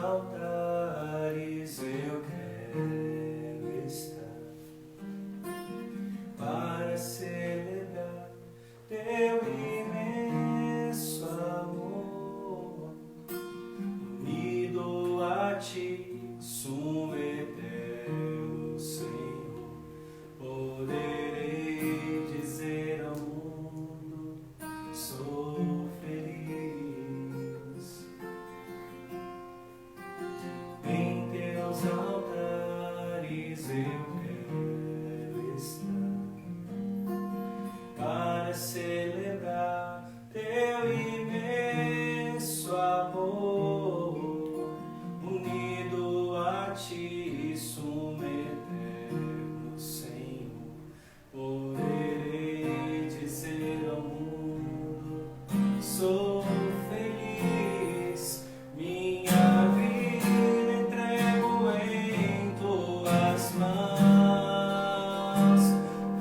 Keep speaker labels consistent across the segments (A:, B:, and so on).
A: Altares eu quero estar para celebrar teu imenso amor, unido a ti, sumo eterno Senhor. Poderei dizer ao mundo: sou feliz. Em teus altares eu quero estar para celebrar teu imenso amor, unido a ti, sumo eterno Senhor. Poderei dizer ao mundo: sou feliz. Minha vida entrego em tuas mãos,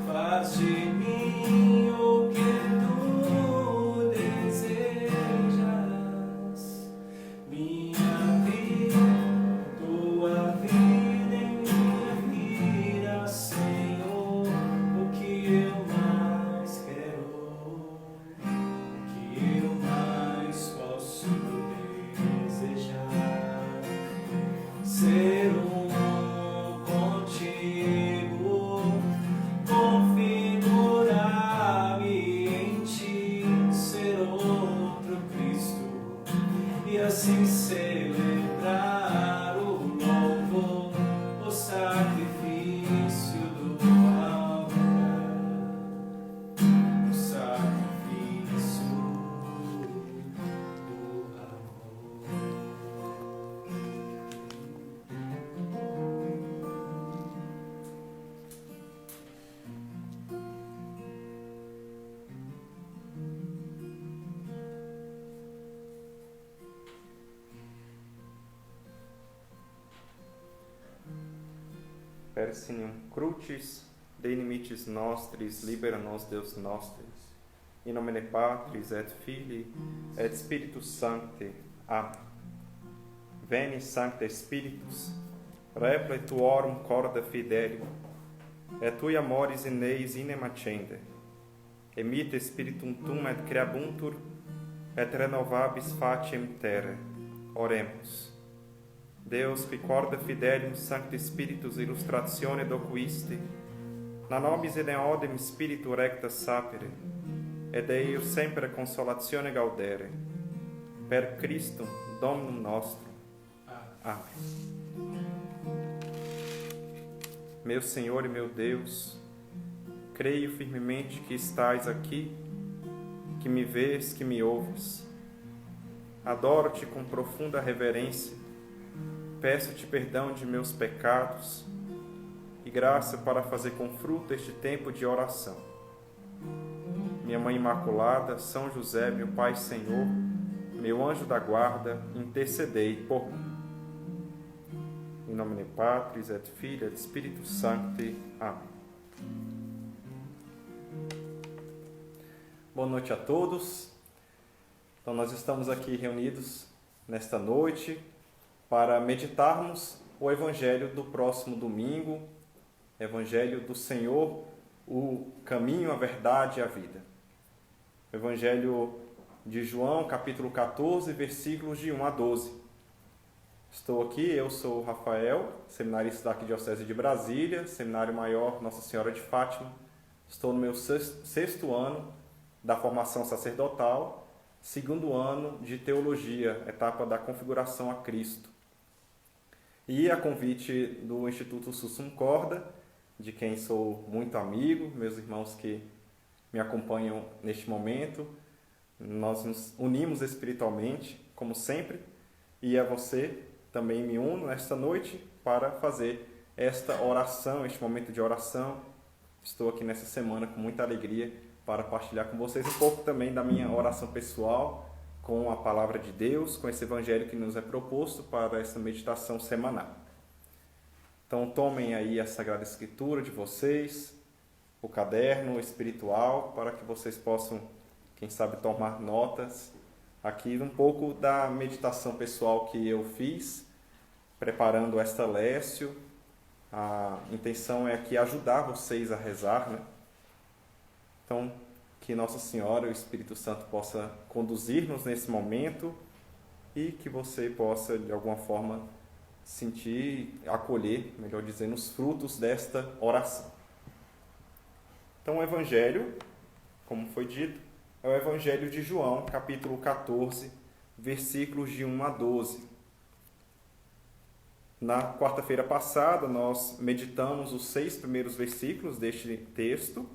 A: faz de mim o que tu desejas. Minha vida, tua vida em minha vida, Senhor, o que eu mais quero, o que eu mais posso desejar. Ser um contigo, configurar-me em ti, ser outro Cristo, e assim celebrar o louvor, o sacrifício do amor, o sacrifício do amor.
B: Per signum crucis, de inimicis nostris, libera nos Deus nostris. In nomine Patris et Filii et Spiritus Sancti. Amen. Veni, Sancte Spiritus, repletuorum corda fidelium, et tui amoris in eis inemacende. Emite Spiritum tum et creabuntur, et renovabis faciem terrae. Oremus. Deus, qui corda fidelium Sancti Spiritus illustratione docuisti, na nobis et in odem Spiritu recta sapere, et eius sempre consolatione gaudere. Per Christum Dominum nostrum. Amém. Meu Senhor e meu Deus, creio firmemente que estais aqui, que me vês, que me ouves. Adoro-te com profunda reverência, peço-te perdão de meus pecados e graça para fazer com fruto este tempo de oração. Minha Mãe Imaculada, São José, meu Pai Senhor, meu anjo da guarda, intercedei por mim. Em nome Patris et Filii et Spiritus Sancti. Amém. Boa noite a todos. Então nós estamos aqui reunidos nesta noite para meditarmos o Evangelho do próximo domingo, Evangelho do Senhor, o caminho, a verdade e a vida. Evangelho de João, capítulo 14, versículos de 1 a 12. Estou aqui, eu sou o Rafael, seminarista da Arquidiocese de Brasília, Seminário Maior Nossa Senhora de Fátima. Estou no meu sexto ano da formação sacerdotal, segundo ano de teologia, etapa da configuração a Cristo. E a convite do Instituto Sussum Corda, de quem sou muito amigo, meus irmãos que me acompanham neste momento, nós nos unimos espiritualmente, como sempre, e a você também me uno nesta noite para fazer esta oração, este momento de oração. Estou aqui nessa semana com muita alegria para partilhar com vocês um pouco também da minha oração pessoal, com a palavra de Deus, com esse evangelho que nos é proposto para essa meditação semanal. Então tomem aí a Sagrada Escritura de vocês, o caderno espiritual, para que vocês possam, quem sabe, tomar notas aqui um pouco da meditação pessoal que eu fiz, preparando esta Lécio. A intenção é aqui ajudar vocês a rezar, né? Então, que Nossa Senhora e o Espírito Santo possa conduzir-nos nesse momento e que você possa, de alguma forma, sentir, acolher, melhor dizendo, os frutos desta oração. Então, o Evangelho, como foi dito, é o Evangelho de João, capítulo 14, versículos de 1 a 12. Na quarta-feira passada, nós meditamos os 6 primeiros versículos deste texto.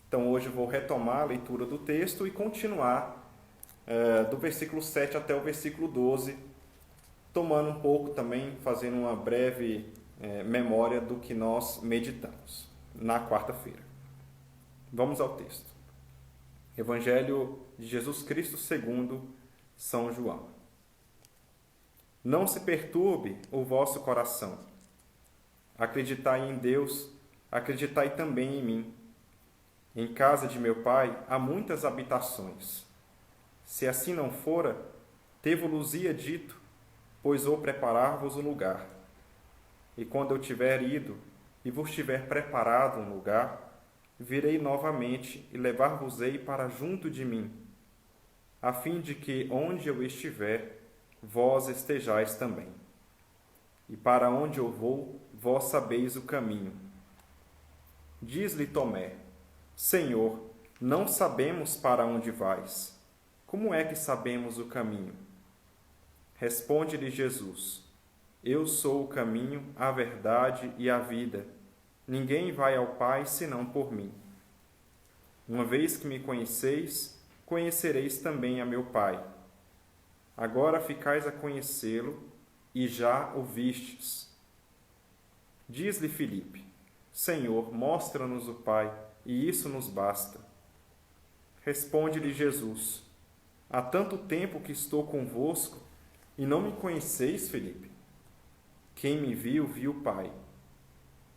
B: Então, hoje eu vou retomar a leitura do texto e continuar do versículo 7 até o versículo 12, tomando um pouco também, fazendo uma breve memória do que nós meditamos na quarta-feira. Vamos ao texto. Evangelho de Jesus Cristo segundo São João. Não se perturbe o vosso coração. Acreditai em Deus, acreditai também em mim. Em casa de meu Pai há muitas habitações. Se assim não fora, tevo-los-ia dito, pois vou preparar-vos um lugar. E quando eu tiver ido e vos tiver preparado um lugar, virei novamente e levar-vos-ei para junto de mim, a fim de que, onde eu estiver, vós estejais também. E para onde eu vou, vós sabeis o caminho. Diz-lhe Tomé: Senhor, não sabemos para onde vais. Como é que sabemos o caminho? Responde-lhe Jesus: Eu sou o caminho, a verdade e a vida. Ninguém vai ao Pai senão por mim. Uma vez que me conheceis, conhecereis também a meu Pai. Agora ficais a conhecê-lo e já o vistes. Diz-lhe Filipe: Senhor, mostra-nos o Pai, e isso nos basta. Responde-lhe Jesus: Há tanto tempo que estou convosco e não me conheceis, Filipe? Quem me viu, viu o Pai.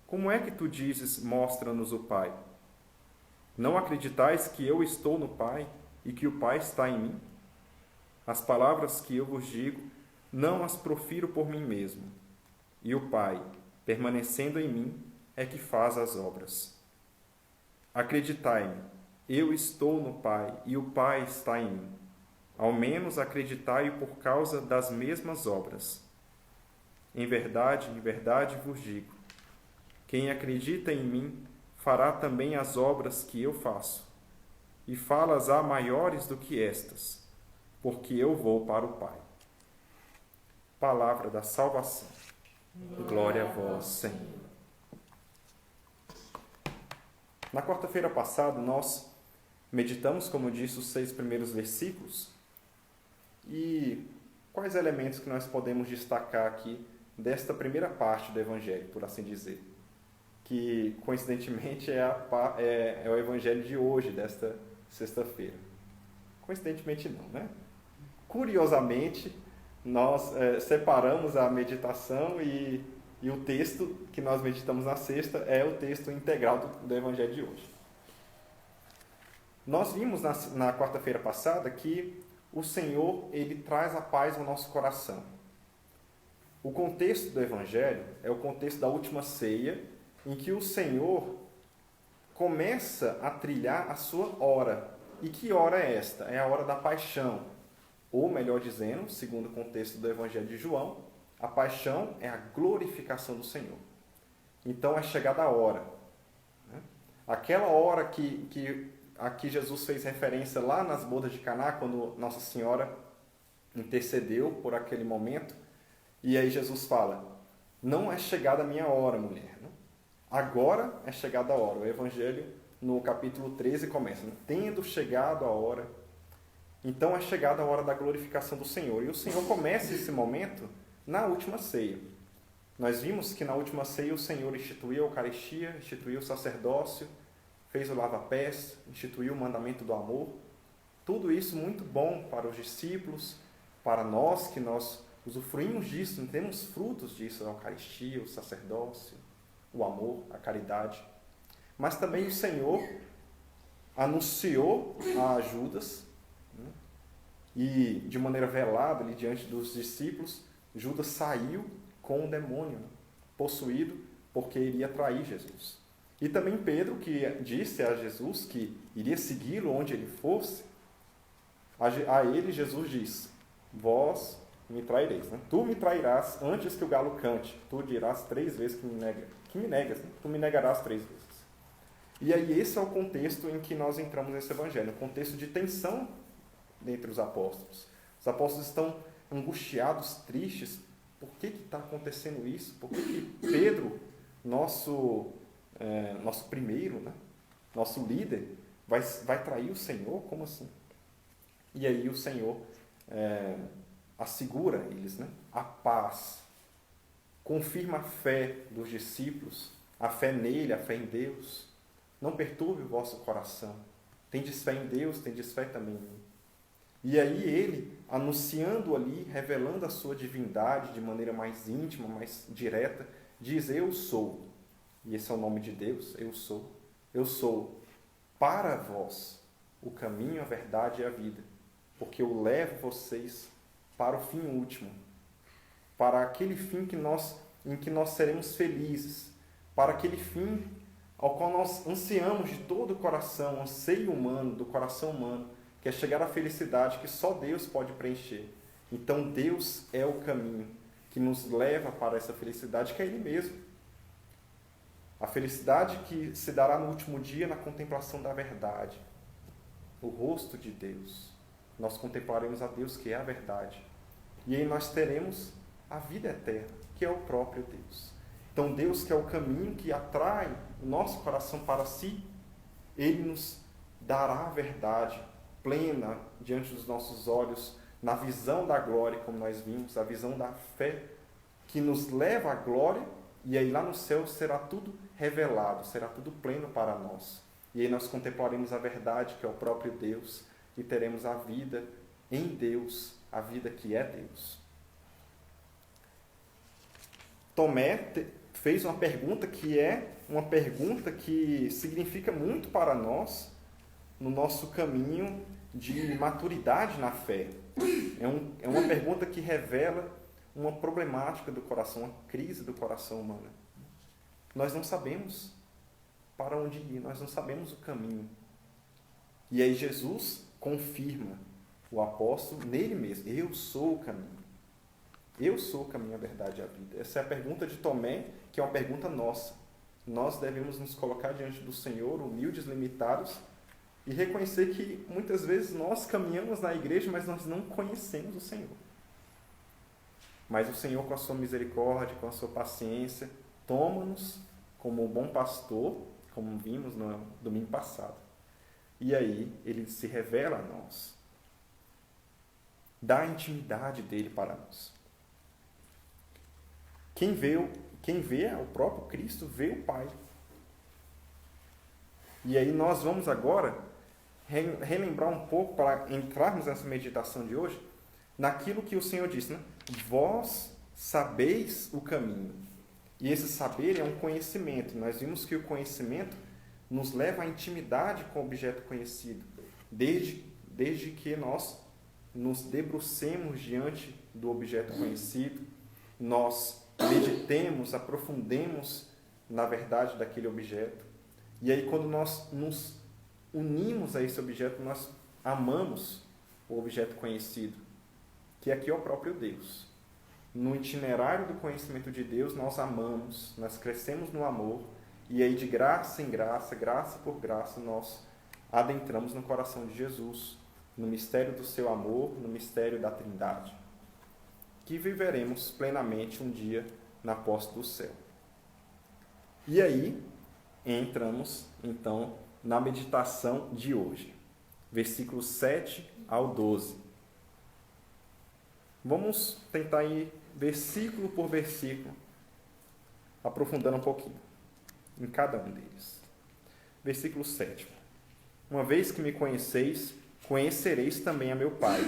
B: Como é que tu dizes, mostra-nos o Pai? Não acreditais que eu estou no Pai e que o Pai está em mim? As palavras que eu vos digo, não as profiro por mim mesmo. E o Pai, permanecendo em mim, é que faz as obras. Acreditai-me, eu estou no Pai e o Pai está em mim. Ao menos acreditai-o por causa das mesmas obras. Em verdade vos digo, quem acredita em mim fará também as obras que eu faço, e falas há maiores do que estas, porque eu vou para o Pai. Palavra da salvação. Glória a vós, Senhor. Na quarta-feira passada, nós meditamos, como eu disse, os 6 primeiros versículos. E quais elementos que nós podemos destacar aqui desta primeira parte do Evangelho, por assim dizer? Que, coincidentemente, é o Evangelho de hoje, desta sexta-feira. Coincidentemente não, né? Curiosamente, nós separamos a meditação e o texto que nós meditamos na sexta é o texto integral do Evangelho de hoje. Nós vimos na quarta-feira passada que o Senhor, Ele traz a paz ao nosso coração. O contexto do Evangelho é o contexto da última ceia, em que o Senhor começa a trilhar a sua hora. E que hora é esta? É a hora da paixão. Ou, melhor dizendo, segundo o contexto do Evangelho de João, a paixão é a glorificação do Senhor. Então, é chegada a hora. Aquela hora que aqui Jesus fez referência lá nas bodas de Caná, quando Nossa Senhora intercedeu por aquele momento. E aí Jesus fala: não é chegada a minha hora, mulher. Agora é chegada a hora. O Evangelho, no capítulo 13, começa: tendo chegado a hora. Então é chegada a hora da glorificação do Senhor. E o Senhor começa esse momento na última ceia. Nós vimos que na última ceia o Senhor instituiu a Eucaristia, instituiu o sacerdócio, fez o lava-pés, instituiu o mandamento do amor. Tudo isso muito bom para os discípulos, para nós que nós usufruímos disso, temos frutos disso, a Eucaristia, o sacerdócio, o amor, a caridade. Mas também o Senhor anunciou a Judas, né? E de maneira velada, ali diante dos discípulos, Judas saiu com um demônio, né? Possuído, porque iria trair Jesus. E também Pedro, que disse a Jesus que iria segui-lo onde ele fosse, a ele Jesus diz: vós me traireis, né? Tu me trairás antes que o galo cante, tu dirás 3 vezes que me negas, né? Tu me negarás 3 vezes. E aí esse é o contexto em que nós entramos nesse evangelho, um contexto de tensão entre os apóstolos. Os apóstolos estão angustiados, tristes. Por que está acontecendo isso? Por que Pedro, nosso primeiro, né? Nosso líder, vai trair o Senhor? Como assim? E aí o Senhor assegura eles, né? A paz, confirma a fé dos discípulos, a fé nele, a fé em Deus. Não perturbe o vosso coração. Tendes fé em Deus, tendes fé também em mim. E aí ele, anunciando ali, revelando a sua divindade de maneira mais íntima, mais direta, diz: eu sou. E esse é o nome de Deus, eu sou. Eu sou para vós o caminho, a verdade e a vida. Porque eu levo vocês para o fim último. Para aquele fim em que nós seremos felizes. Para aquele fim ao qual nós ansiamos de todo o coração, anseio humano, do coração humano, que é chegar à felicidade que só Deus pode preencher. Então Deus é o caminho que nos leva para essa felicidade, que é Ele mesmo. A felicidade que se dará no último dia na contemplação da verdade, o rosto de Deus. Nós contemplaremos a Deus, que é a verdade. E aí nós teremos a vida eterna, que é o próprio Deus. Então Deus, que é o caminho que atrai o nosso coração para si, Ele nos dará a verdade plena diante dos nossos olhos, na visão da glória, como nós vimos, a visão da fé, que nos leva à glória, e aí lá no céu será tudo revelado, será tudo pleno para nós. E aí nós contemplaremos a verdade, que é o próprio Deus, e teremos a vida em Deus, a vida que é Deus. Tomé fez uma pergunta que é uma pergunta que significa muito para nós no nosso caminho de maturidade na fé. É uma pergunta que revela uma problemática do coração, uma crise do coração humano. Nós não sabemos para onde ir, nós não sabemos o caminho. E aí Jesus confirma o apóstolo nele mesmo: eu sou o caminho. Eu sou o caminho, a verdade e a vida. Essa é a pergunta de Tomé, que é uma pergunta nossa. Nós devemos nos colocar diante do Senhor, humildes, limitados, e reconhecer que muitas vezes nós caminhamos na igreja, mas nós não conhecemos o Senhor. Mas o Senhor, com a sua misericórdia, com a sua paciência, toma-nos como um bom pastor, como vimos no domingo passado. E aí Ele se revela a nós. Dá a intimidade dele para nós. Quem vê o próprio Cristo, vê o Pai. E aí nós vamos agora relembrar um pouco, para entrarmos nessa meditação de hoje, naquilo que o Senhor disse, né? Vós sabeis o caminho. E esse saber é um conhecimento. Nós vimos que o conhecimento nos leva à intimidade com o objeto conhecido, desde que nós nos debrucemos diante do objeto conhecido, nós meditemos, aprofundemos na verdade daquele objeto. E aí, quando nós nos unimos a esse objeto, nós amamos o objeto conhecido, que aqui é o próprio Deus. No itinerário do conhecimento de Deus, nós amamos, nós crescemos no amor, e aí de graça em graça, graça por graça, nós adentramos no coração de Jesus, no mistério do seu amor, no mistério da Trindade, que viveremos plenamente um dia na posse do céu. E aí, entramos, então, na meditação de hoje. Versículos 7 ao 12. Vamos tentar ir versículo por versículo, aprofundando um pouquinho em cada um deles. Versículo 7. Uma vez que me conheceis, conhecereis também a meu Pai.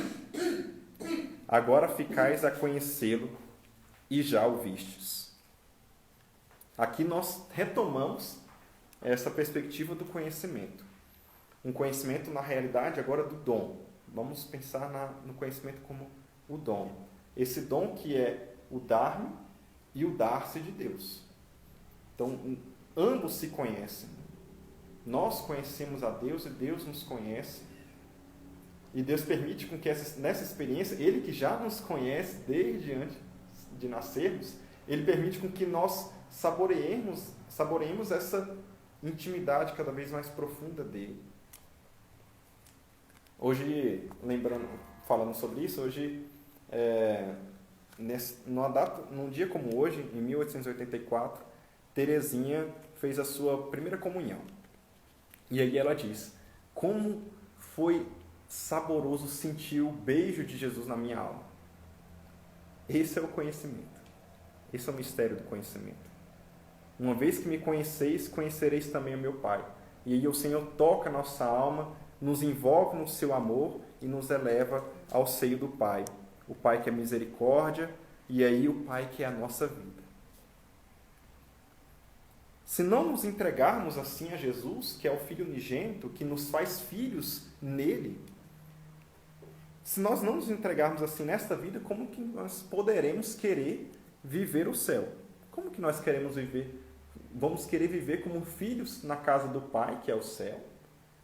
B: Agora ficais a conhecê-lo e já o vistes. Aqui nós retomamos essa perspectiva do conhecimento. Um conhecimento, na realidade, agora do dom. Vamos pensar no conhecimento como o dom. Esse dom que é o dar-me e o dar-se de Deus. Então, ambos se conhecem. Nós conhecemos a Deus e Deus nos conhece. E Deus permite com que nessa experiência, Ele que já nos conhece desde antes de nascermos, Ele permite com que nós saboreemos essa intimidade cada vez mais profunda dele. Hoje, falando sobre isso, hoje, num dia como hoje, em 1884, Teresinha fez a sua primeira comunhão. E aí ela diz: como foi saboroso sentir o beijo de Jesus na minha alma. Esse é o conhecimento. Esse é o mistério do conhecimento. Uma vez que me conheceis, conhecereis também o meu Pai. E aí o Senhor toca a nossa alma, nos envolve no seu amor e nos eleva ao seio do Pai. O Pai que é misericórdia e aí o Pai que é a nossa vida. Se não nos entregarmos assim a Jesus, que é o Filho unigênito, que nos faz filhos nele, se nós não nos entregarmos assim nesta vida, como que nós poderemos querer viver o céu? Como que nós queremos viver? Vamos querer viver como filhos na casa do Pai, que é o céu,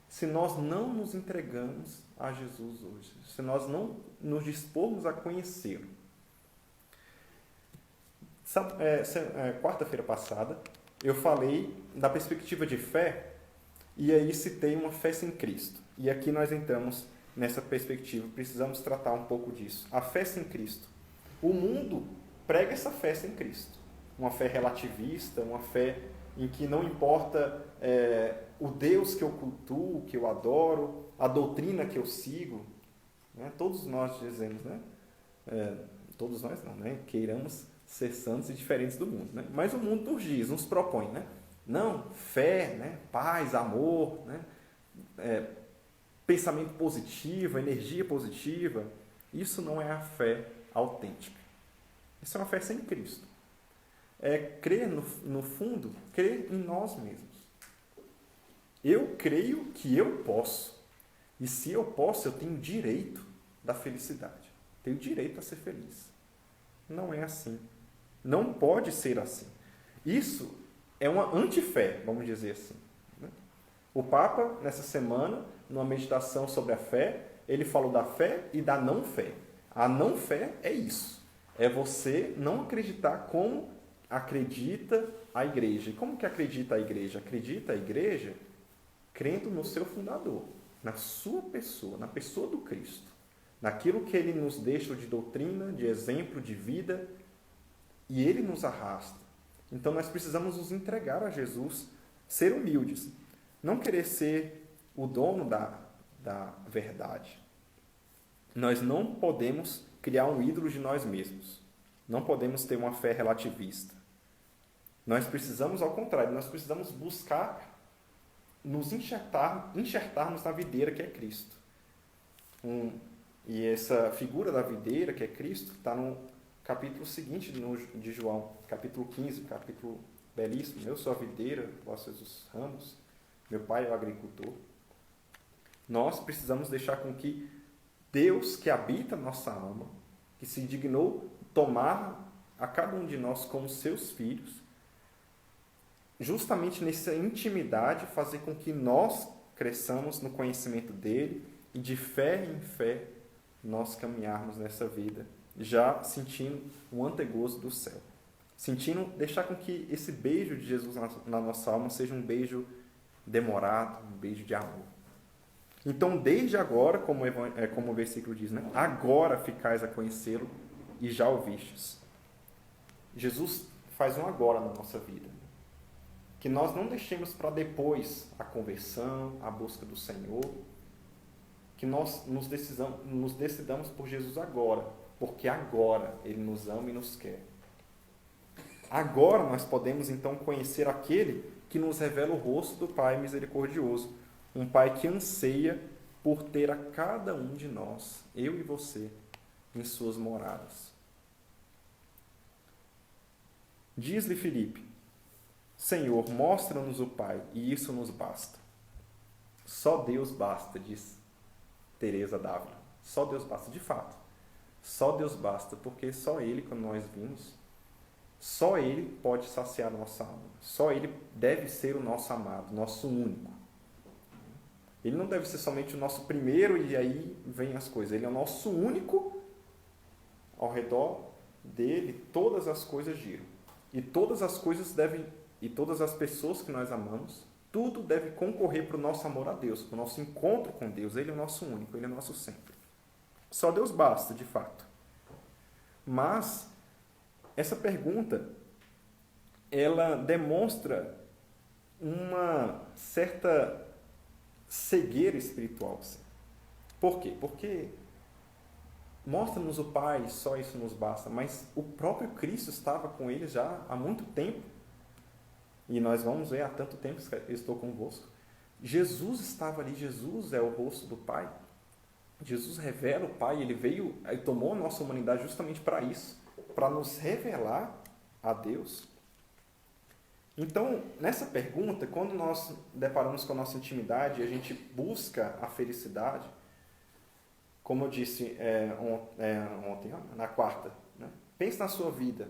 B: se nós não nos entregamos a Jesus hoje, se nós não nos dispormos a conhecê-lo. Quarta-feira passada, eu falei da perspectiva de fé e aí citei uma fé sem Cristo. E aqui nós entramos nessa perspectiva, precisamos tratar um pouco disso. A fé sem Cristo. O mundo prega essa fé sem Cristo. Uma fé relativista, uma fé em que não importa o Deus que eu cultuo, que eu adoro, a doutrina que eu sigo. Né? Todos nós dizemos, né? Todos nós não, né? Queiramos ser santos e diferentes do mundo. Né? Mas o mundo nos diz, nos propõe. Né? Não, fé, né? Paz, amor, né? Pensamento positivo, energia positiva. Isso não é a fé autêntica. Isso é uma fé sem Cristo. É crer, no fundo, crer em nós mesmos. Eu creio que eu posso. E se eu posso, eu tenho direito da felicidade. Tenho direito a ser feliz. Não é assim. Não pode ser assim. Isso é uma antifé, vamos dizer assim. O Papa, nessa semana, numa meditação sobre a fé, ele falou da fé e da não-fé. A não-fé é isso. É você não acreditar como acredita a igreja. E como que acredita a igreja? Acredita a igreja crendo no seu fundador, na sua pessoa, na pessoa do Cristo, naquilo que ele nos deixa de doutrina, de exemplo, de vida, e ele nos arrasta. Então nós precisamos nos entregar a Jesus, ser humildes, não querer ser o dono da verdade. Nós não podemos criar um ídolo de nós mesmos. Não podemos ter uma fé relativista. Nós precisamos, ao contrário, nós precisamos buscar nos enxertarmos na videira que é Cristo. E essa figura da videira que é Cristo está no capítulo seguinte de João, capítulo 15, capítulo belíssimo. Eu sou a videira, vós sois os ramos, meu pai é o agricultor. Nós precisamos deixar com que Deus, que habita nossa alma, que se dignou tomar a cada um de nós como seus filhos, justamente nessa intimidade, fazer com que nós cresçamos no conhecimento dele e de fé em fé nós caminharmos nessa vida, já sentindo o antegozo do céu. Deixar com que esse beijo de Jesus na nossa alma seja um beijo demorado, um beijo de amor. Então, desde agora, como o versículo diz, né? Agora ficais a conhecê-lo e já o vistes. Jesus faz um agora na nossa vida. Que nós não deixemos para depois a conversão, a busca do Senhor. Que nós nos decidamos por Jesus agora. porque agora Ele nos ama e nos quer. Agora nós podemos então conhecer aquele que nos revela o rosto do Pai misericordioso, um Pai que anseia por ter a cada um de nós, eu e você, em suas moradas. Diz-lhe Filipe: Senhor, mostra-nos o Pai, e isso nos basta. Só Deus basta, diz Teresa d'Ávila. Só Deus basta, de fato. Só Deus basta, porque só Ele, quando nós vimos, só Ele pode saciar nossa alma. Só Ele deve ser o nosso amado, nosso único. Ele não deve ser somente o nosso primeiro e aí vem as coisas. Ele é o nosso único. Ao redor dele, todas as coisas giram. E todas as coisas devem, e todas as pessoas que nós amamos, tudo deve concorrer para o nosso amor a Deus, para o nosso encontro com Deus. Ele é o nosso único, Ele é o nosso sempre. Só Deus basta, de fato. Mas essa pergunta, ela demonstra uma certa cegueira espiritual. Assim. Por quê? Porque mostra-nos o Pai, só isso nos basta. Mas o próprio Cristo estava com eles já há muito tempo. E nós vamos ver há tanto tempo que eu estou convosco. Jesus estava ali, Jesus é o rosto do Pai. Jesus revela o Pai, Ele veio e tomou a nossa humanidade justamente para isso, para nos revelar a Deus. Então, nessa pergunta, quando nós deparamos com a nossa intimidade e a gente busca a felicidade, como eu disse ontem, na quarta, né? Pense na sua vida.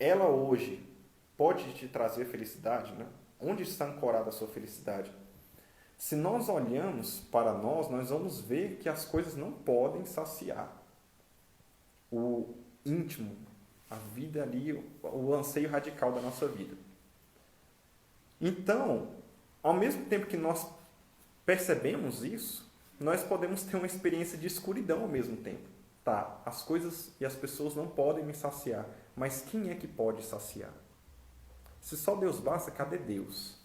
B: Ela hoje pode te trazer felicidade? Né? Onde está ancorada a sua felicidade? Se nós olhamos para nós vamos ver que as coisas não podem saciar o íntimo, a vida ali, o anseio radical da nossa vida. Então, ao mesmo tempo que nós percebemos isso, nós podemos ter uma experiência de escuridão ao mesmo tempo. Tá, as coisas e as pessoas não podem me saciar, mas quem é que pode saciar? Se só Deus basta, cadê Deus?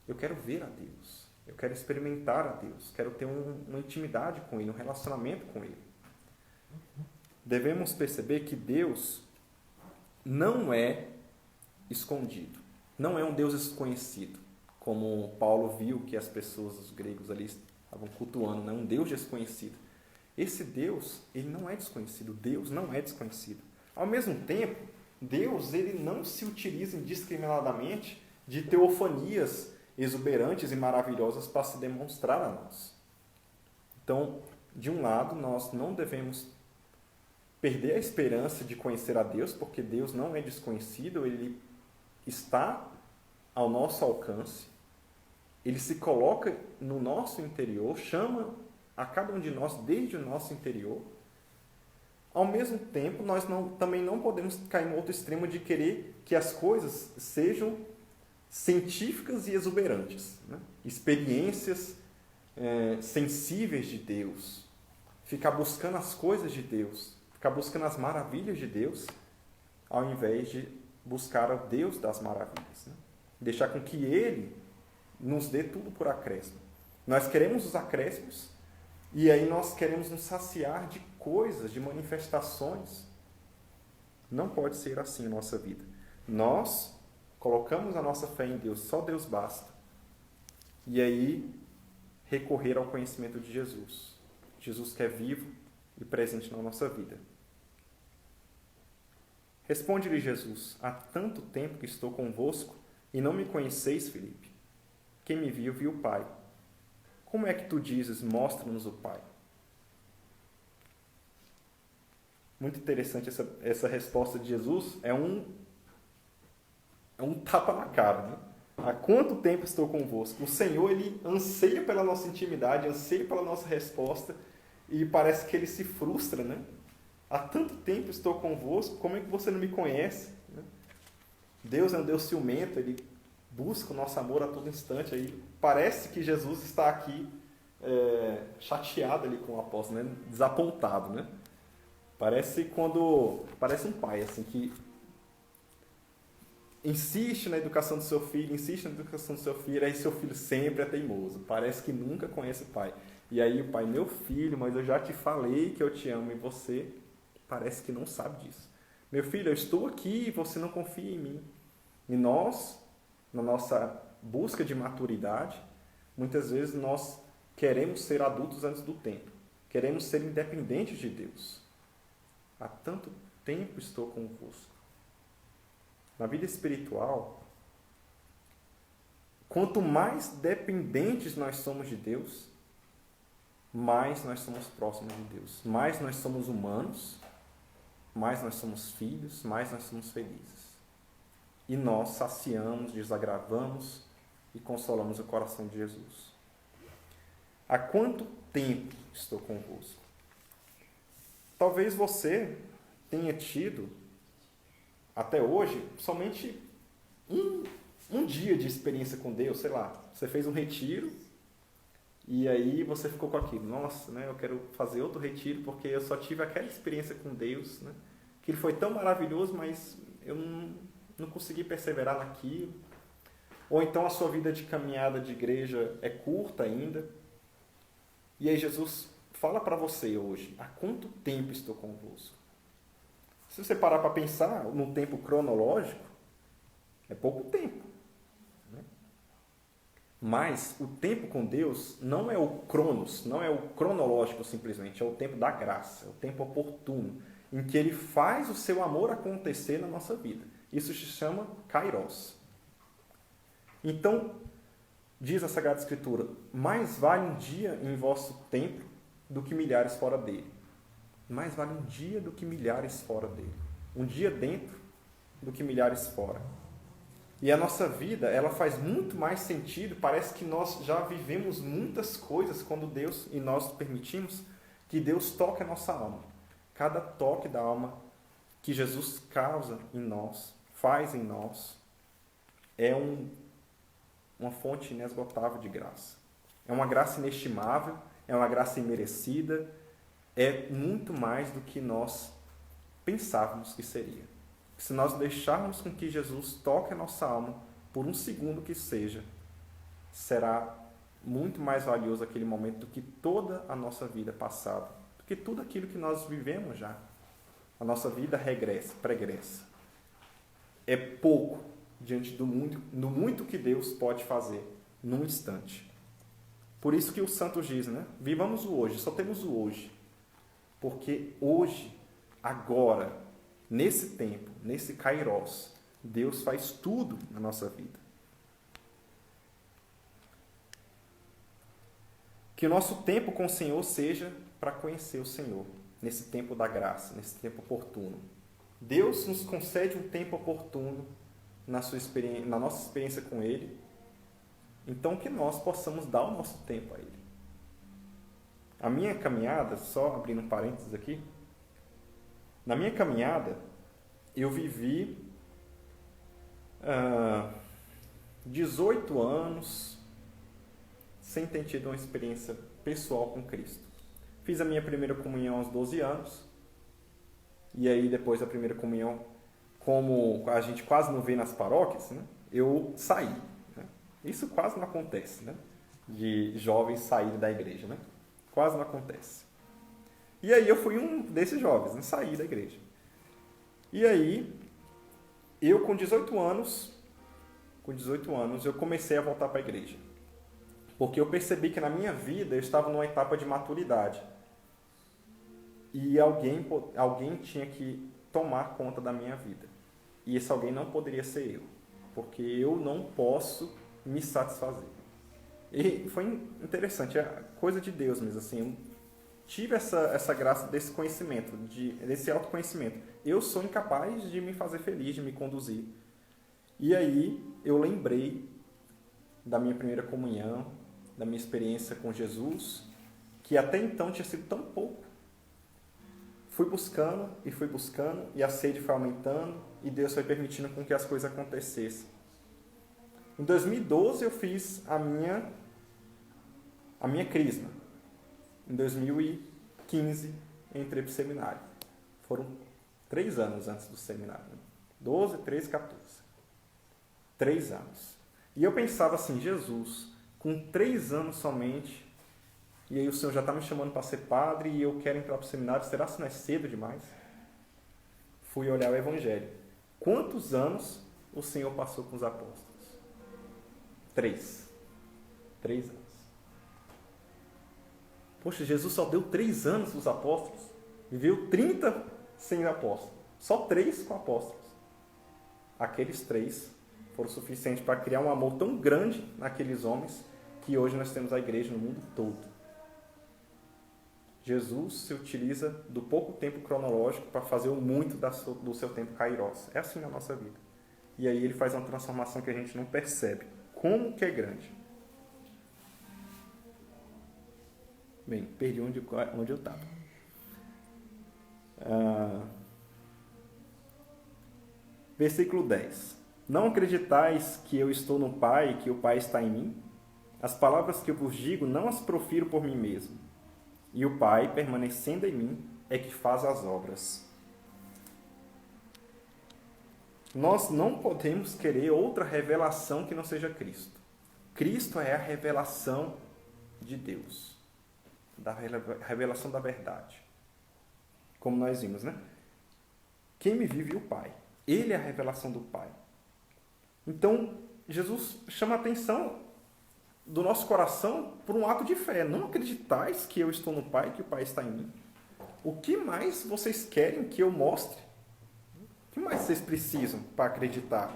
B: Eu quero ver a Deus. Eu quero experimentar a Deus. Quero ter uma intimidade com Ele, um relacionamento com Ele. Devemos perceber que Deus não é escondido. Não é um Deus desconhecido. Como Paulo viu que as pessoas, os gregos ali, estavam cultuando, né? Um Deus desconhecido. Esse Deus, ele não é desconhecido. Deus não é desconhecido. Ao mesmo tempo, Deus, ele não se utiliza indiscriminadamente de teofanias exuberantes e maravilhosas para se demonstrar a nós. Então, de um lado, nós não devemos perder a esperança de conhecer a Deus, porque Deus não é desconhecido, Ele está ao nosso alcance, Ele se coloca no nosso interior, chama a cada um de nós desde o nosso interior. Ao mesmo tempo, nós também não podemos cair no outro extremo de querer que as coisas sejam científicas e exuberantes, né? Experiências sensíveis de Deus, ficar buscando as coisas de Deus, ficar buscando as maravilhas de Deus, ao invés de buscar o Deus das maravilhas, né? Deixar com que Ele nos dê tudo por acréscimo. Nós queremos os acréscimos e aí nós queremos nos saciar de coisas, de manifestações. Não pode ser assim a nossa vida. Nós colocamos a nossa fé em Deus, só Deus basta. E aí recorrer ao conhecimento de Jesus. Jesus que é vivo e presente na nossa vida. Responde-lhe Jesus: há tanto tempo que estou convosco e não me conheceis, Filipe. Quem me viu, viu o Pai. Como é que tu dizes, mostra-nos o Pai? Muito interessante essa resposta de Jesus. É um tapa na cara, né? Há quanto tempo estou convosco? O Senhor, Ele anseia pela nossa intimidade, anseia pela nossa resposta e parece que Ele se frustra, né? Há tanto tempo estou convosco, como é que você não me conhece? Deus é um Deus ciumento, Ele busca o nosso amor a todo instante. Aí parece que Jesus está aqui chateado ali com o apóstolo, né? Desapontado, né? Parece um pai assim, que insiste na educação do seu filho, aí seu filho sempre é teimoso, parece que nunca conhece o pai. E aí o pai: meu filho, mas eu já te falei que eu te amo, e você parece que não sabe disso. Meu filho, eu estou aqui e você não confia em mim. E nós, na nossa busca de maturidade, muitas vezes nós queremos ser adultos antes do tempo. Queremos ser independentes de Deus. Há tanto tempo estou convosco. Na vida espiritual, quanto mais dependentes nós somos de Deus, mais nós somos próximos de Deus. Mais nós somos humanos, mais nós somos filhos, mais nós somos felizes. E nós saciamos, desagravamos e consolamos o coração de Jesus. Há quanto tempo estou convosco? Talvez você tenha tido, até hoje, somente um dia de experiência com Deus, sei lá. Você fez um retiro e aí você ficou com aquilo. Nossa, né, eu quero fazer outro retiro porque eu só tive aquela experiência com Deus, né? Que ele foi tão maravilhoso, mas eu não consegui perseverar naquilo. Ou então a sua vida de caminhada de igreja é curta ainda. E aí Jesus fala para você hoje, há quanto tempo estou convosco? Se você parar para pensar no tempo cronológico, é pouco tempo. Né? Mas o tempo com Deus não é o cronos, não é o cronológico simplesmente, é o tempo da graça, é o tempo oportuno, em que Ele faz o seu amor acontecer na nossa vida. Isso se chama kairos. Então, diz a Sagrada Escritura, mais vale um dia em vosso templo do que milhares fora dele. Mais vale um dia do que milhares fora dele. Um dia dentro do que milhares fora. E a nossa vida, ela faz muito mais sentido, parece que nós já vivemos muitas coisas quando Deus, e nós permitimos que Deus toque a nossa alma. Cada toque da alma que Jesus causa em nós, faz em nós, é uma fonte inesgotável de graça. É uma graça inestimável, é uma graça imerecida, é muito mais do que nós pensávamos que seria. Se nós deixarmos com que Jesus toque a nossa alma, por um segundo que seja, será muito mais valioso aquele momento do que toda a nossa vida passada, do que tudo aquilo que nós vivemos já. A nossa vida pregressa. É pouco diante do muito que Deus pode fazer num instante. Por isso que os santos dizem, né? Vivamos o hoje, só temos o hoje. Porque hoje, agora, nesse tempo, nesse kairos, Deus faz tudo na nossa vida. Que o nosso tempo com o Senhor seja para conhecer o Senhor, nesse tempo da graça, nesse tempo oportuno. Deus nos concede um tempo oportuno na nossa experiência com Ele, então que nós possamos dar o nosso tempo a Ele. A minha caminhada, só abrindo um parênteses aqui, na minha caminhada eu vivi 18 anos sem ter tido uma experiência pessoal com Cristo. Fiz a minha primeira comunhão aos 12 anos, e aí depois da primeira comunhão, como a gente quase não vê nas paróquias, né, eu saí. Né? Isso quase não acontece, né, de jovens saírem da igreja. Né? Quase não acontece. E aí eu fui um desses jovens, né, saí da igreja. E aí, eu com 18 anos, eu comecei a voltar para a igreja. Porque eu percebi que na minha vida eu estava numa etapa de maturidade. E alguém tinha que tomar conta da minha vida. E esse alguém não poderia ser eu. Porque eu não posso me satisfazer. E foi interessante, é coisa de Deus mesmo. Assim, eu tive essa graça desse conhecimento, desse autoconhecimento. Eu sou incapaz de me fazer feliz, de me conduzir. E aí eu lembrei da minha primeira comunhão, da minha experiência com Jesus, que até então tinha sido tão pouco. Fui buscando, e a sede foi aumentando, e Deus foi permitindo com que as coisas acontecessem. Em 2012 eu fiz a minha crisma. Em 2015 eu entrei para o seminário. Foram 3 anos antes do seminário. 12, 13, 14. 3 anos. E eu pensava assim, Jesus, com 3 anos somente, e aí o Senhor já está me chamando para ser padre e eu quero entrar para o seminário, será que não é cedo demais? fui olhar o Evangelho. Quantos anos o Senhor passou com os apóstolos? 3. 3 anos. Poxa, Jesus só deu 3 anos dos apóstolos. Viveu 30 sem apóstolos. Só 3 com apóstolos. Aqueles 3 foram suficientes para criar um amor tão grande naqueles homens que hoje nós temos a igreja no mundo todo. Jesus se utiliza do pouco tempo cronológico para fazer o muito do seu tempo kairos. É assim na nossa vida. E aí ele faz uma transformação que a gente não percebe. Como que é grande. Bem, perdi onde eu estava. Versículo 10. Não acreditais que eu estou no Pai e que o Pai está em mim? As palavras que eu vos digo não as profiro por mim mesmo. E o Pai, permanecendo em mim, é que faz as obras. Nós não podemos querer outra revelação que não seja Cristo. Cristo é a revelação de Deus. Da revelação da verdade. Como nós vimos, né? Quem me vive é o Pai. Ele é a revelação do Pai. Então, Jesus chama a atenção do nosso coração por um ato de fé. Não acreditais que eu estou no Pai e que o Pai está em mim. O que mais vocês querem que eu mostre? O que mais vocês precisam para acreditar?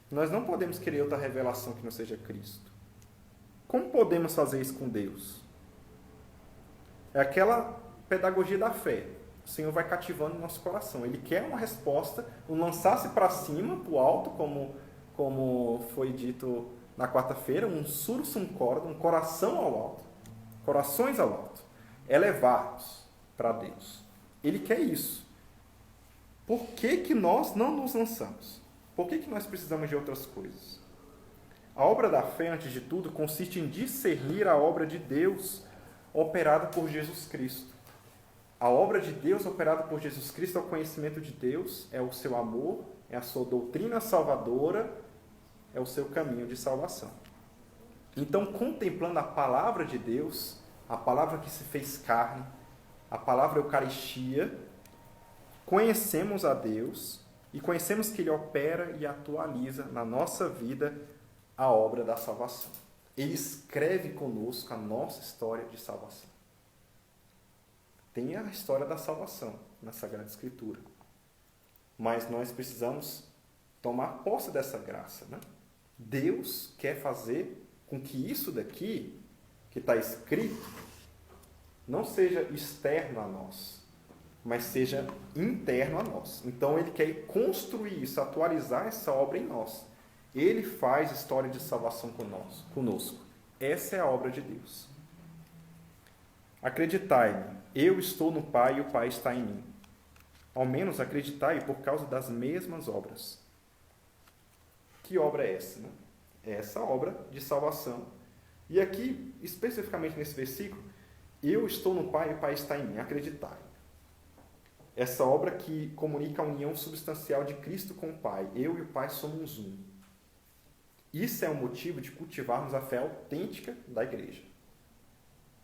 B: Nós não podemos querer outra revelação que não seja Cristo. Como podemos fazer isso com Deus? É aquela pedagogia da fé. O Senhor vai cativando o nosso coração. Ele quer uma resposta, um lançar-se para cima, para o alto, como foi dito na quarta-feira, um sursum corda, um coração ao alto, corações ao alto, elevar-nos para Deus. Ele quer isso. Por que nós não nos lançamos? Por que nós precisamos de outras coisas? A obra da fé, antes de tudo, consiste em discernir a obra de Deus operada por Jesus Cristo. A obra de Deus operada por Jesus Cristo é o conhecimento de Deus, é o seu amor, é a sua doutrina salvadora, é o seu caminho de salvação. Então, contemplando a palavra de Deus, a palavra que se fez carne, a palavra Eucaristia, conhecemos a Deus e conhecemos que Ele opera e atualiza na nossa vida a obra da salvação. Ele escreve conosco a nossa história de salvação. Tem a história da salvação na Sagrada Escritura. Mas nós precisamos tomar posse dessa graça, né? Deus quer fazer com que isso daqui, que está escrito, não seja externo a nós, mas seja interno a nós. Então, Ele quer construir isso, atualizar essa obra em nós. Ele faz história de salvação conosco. Essa é a obra de Deus. Acreditai-me, eu estou no Pai e o Pai está em mim. Ao menos acreditai por causa das mesmas obras. Que obra é essa? Né? É essa obra de salvação. E aqui, especificamente nesse versículo, eu estou no Pai e o Pai está em mim. Acreditai. Essa obra que comunica a união substancial de Cristo com o Pai. Eu e o Pai somos um. Isso é o motivo de cultivarmos a fé autêntica da igreja.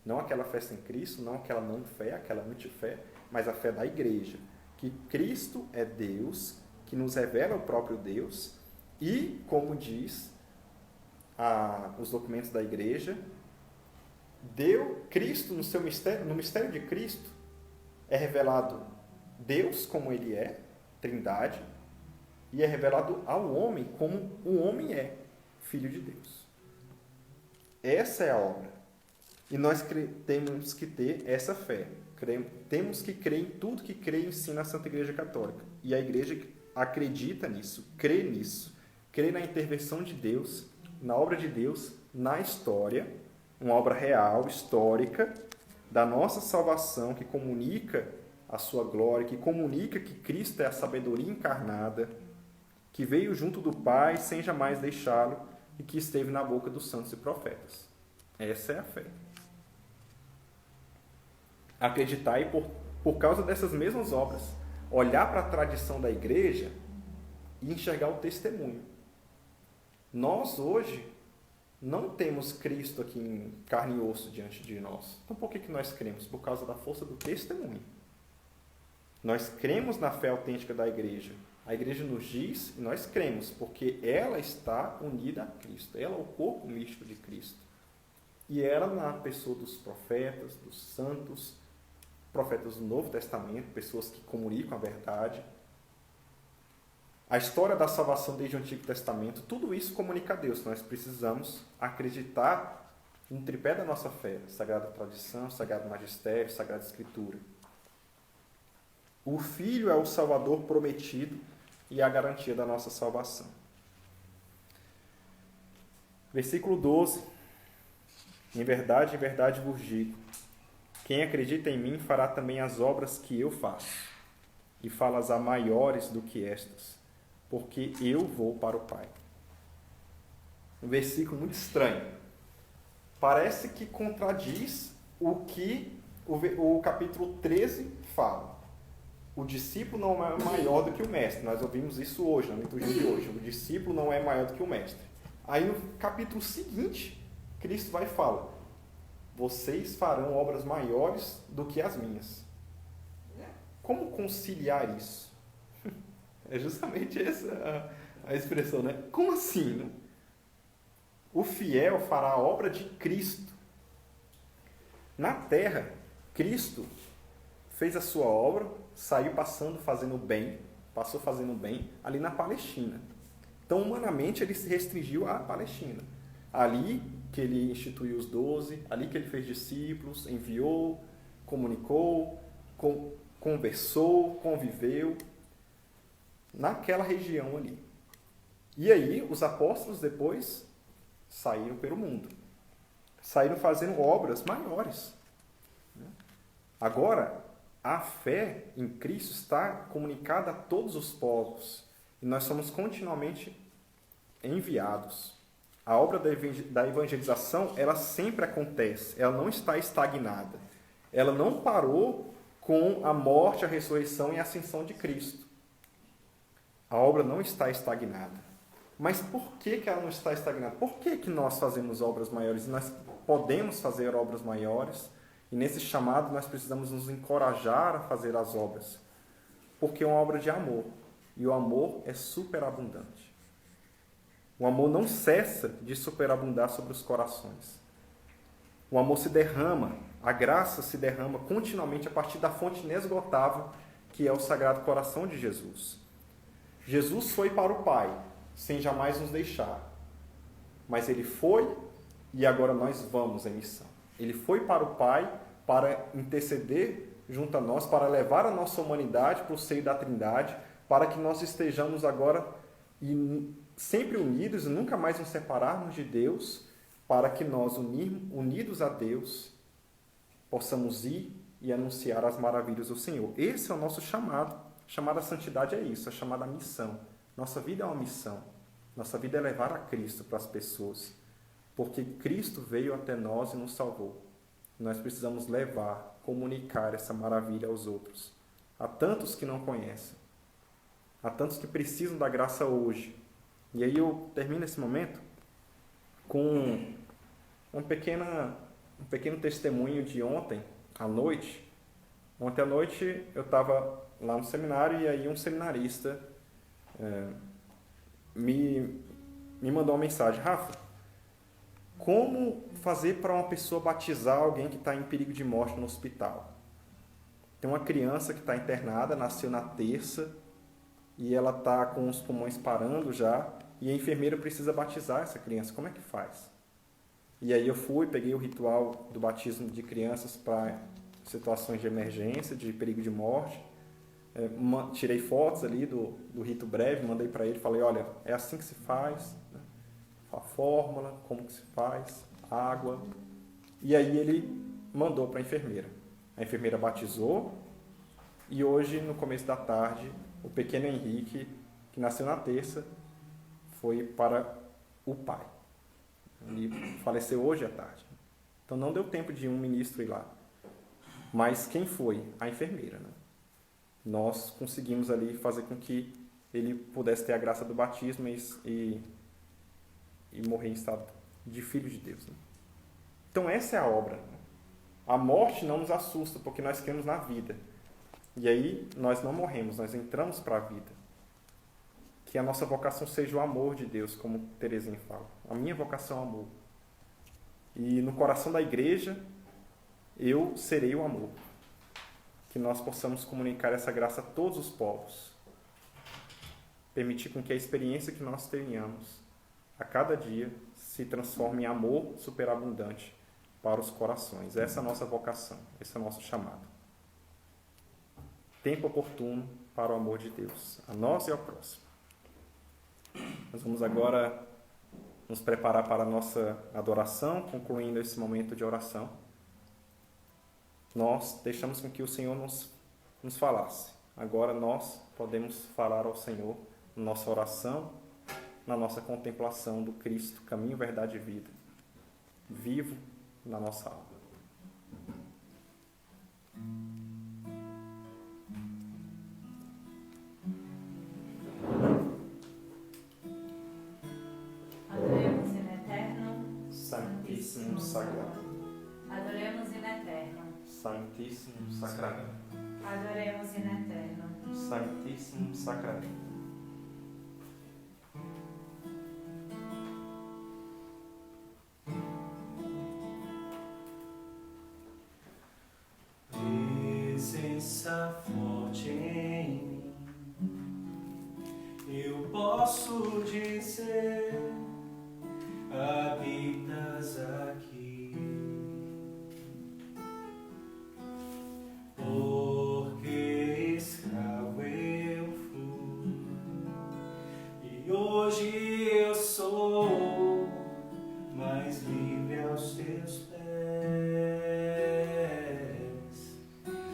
B: Não aquela fé sem Cristo, não aquela não fé, aquela antifé, mas a fé da igreja. Que Cristo é Deus, que nos revela o próprio Deus e, como diz os documentos da igreja, deu Cristo no seu mistério, no mistério de Cristo é revelado Deus como Ele é, Trindade, e é revelado ao homem como o homem é, Filho de Deus. Essa é a obra. E nós temos que ter essa fé. Temos que crer em tudo que crê e ensina a Santa Igreja Católica. E a Igreja acredita nisso, crê na intervenção de Deus, na obra de Deus, na história, uma obra real, histórica, da nossa salvação, que comunica a sua glória, que comunica que Cristo é a sabedoria encarnada, que veio junto do Pai sem jamais deixá-lo e que esteve na boca dos santos e profetas. Essa é a fé. Acreditai por causa dessas mesmas obras. Olhar para a tradição da igreja e enxergar o testemunho. Nós, hoje, não temos Cristo aqui em carne e osso diante de nós. Então, por que nós cremos? Por causa da força do testemunho. Nós cremos na fé autêntica da igreja. A igreja nos diz e nós cremos, porque ela está unida a Cristo. Ela é o corpo místico de Cristo. E ela, na pessoa dos profetas, dos santos, profetas do Novo Testamento, pessoas que comunicam a verdade. A história da salvação desde o Antigo Testamento, tudo isso comunica a Deus. Nós precisamos acreditar no tripé da nossa fé, Sagrada Tradição, Sagrado Magistério, Sagrada Escritura. O Filho é o Salvador prometido e a garantia da nossa salvação. Versículo 12. Em verdade vos digo, quem acredita em mim fará também as obras que eu faço, e fá-las-á maiores do que estas, porque eu vou para o Pai. Um versículo muito estranho. Parece que contradiz o que o capítulo 13 fala. O discípulo não é maior do que o mestre. Nós ouvimos isso hoje, na liturgia de hoje. O discípulo não é maior do que o mestre. Aí no capítulo seguinte, Cristo vai e fala: vocês farão obras maiores do que as minhas. Como conciliar isso? É justamente essa a expressão, né? Como assim? Né? O fiel fará a obra de Cristo. Na terra, Cristo fez a sua obra, saiu fazendo bem ali na Palestina. Então, humanamente, ele se restringiu à Palestina. Ali que ele instituiu os 12, ali que ele fez discípulos, enviou, comunicou, conversou, conviveu, naquela região ali. E aí, os apóstolos depois saíram pelo mundo. Saíram fazendo obras maiores. Agora, a fé em Cristo está comunicada a todos os povos. E nós somos continuamente enviados. A obra da evangelização, ela sempre acontece. Ela não está estagnada. Ela não parou com a morte, a ressurreição e a ascensão de Cristo. A obra não está estagnada. Mas por que ela não está estagnada? Por que nós fazemos obras maiores? E nós podemos fazer obras maiores. E nesse chamado nós precisamos nos encorajar a fazer as obras. Porque é uma obra de amor. E o amor é superabundante. O amor não cessa de superabundar sobre os corações. O amor se derrama, a graça se derrama continuamente a partir da fonte inesgotável que é o Sagrado Coração de Jesus. Jesus foi para o Pai, sem jamais nos deixar. Mas ele foi e agora nós vamos em missão. Ele foi para o Pai para interceder junto a nós, para levar a nossa humanidade para o seio da Trindade, para que nós estejamos agora sempre unidos e nunca mais nos separarmos de Deus, para que nós, unidos a Deus, possamos ir e anunciar as maravilhas do Senhor. Esse é o nosso chamado. Chamada santidade é isso, a chamada missão. Nossa vida é uma missão. Nossa vida é levar a Cristo para as pessoas. Porque Cristo veio até nós e nos salvou. Nós precisamos levar, comunicar essa maravilha aos outros. Há tantos que não conhecem. Há tantos que precisam da graça hoje. E aí eu termino esse momento com um pequeno testemunho de ontem à noite. Ontem à noite eu estava lá no seminário e aí um seminarista me mandou uma mensagem: Rafa, como fazer para uma pessoa batizar alguém que está em perigo de morte no hospital? Tem uma criança que está internada, nasceu na terça e ela está com os pulmões parando já e a enfermeira precisa batizar essa criança. Como é que faz? E aí eu peguei o ritual do batismo de crianças para situações de emergência, de perigo de morte. Tirei fotos ali do rito breve, mandei para ele, falei: olha, é assim que se faz, né? A fórmula, como que se faz, água. E aí ele mandou para a enfermeira. A enfermeira batizou e hoje, no começo da tarde, o pequeno Henrique, que nasceu na terça, foi para o Pai. Ele faleceu hoje à tarde. Então não deu tempo de um ministro ir lá. Mas quem foi? A enfermeira, né? Nós conseguimos ali fazer com que ele pudesse ter a graça do batismo e morrer em estado de filho de Deus. Né? Então essa é a obra. A morte não nos assusta, porque nós cremos na vida. E aí nós não morremos, nós entramos para a vida. Que a nossa vocação seja o amor de Deus, como Terezinha fala. A minha vocação é o amor. E no coração da igreja, eu serei o amor. Que nós possamos comunicar essa graça a todos os povos. Permitir com que a experiência que nós tenhamos a cada dia se transforme em amor superabundante para os corações. Essa é a nossa vocação, esse é o nosso chamado. Tempo oportuno para o amor de Deus, a nós e ao próximo. Nós vamos agora nos preparar para a nossa adoração, concluindo esse momento de oração. Nós deixamos com que o Senhor nos falasse. Agora nós podemos falar ao Senhor na nossa oração, na nossa contemplação do Cristo, caminho, verdade e vida, vivo na nossa alma.
C: Adoremos in eterno,
B: Santíssimo Sagrado.
C: adoremos in eterno,
B: Santíssimo Sagrado.
C: adoremos in eterno.
B: Santíssimo Sagrado.
A: Presença forte em mim, eu posso dizer, habitas aqui, porque escravo eu fui, e hoje eu sou mais livre aos teus pés.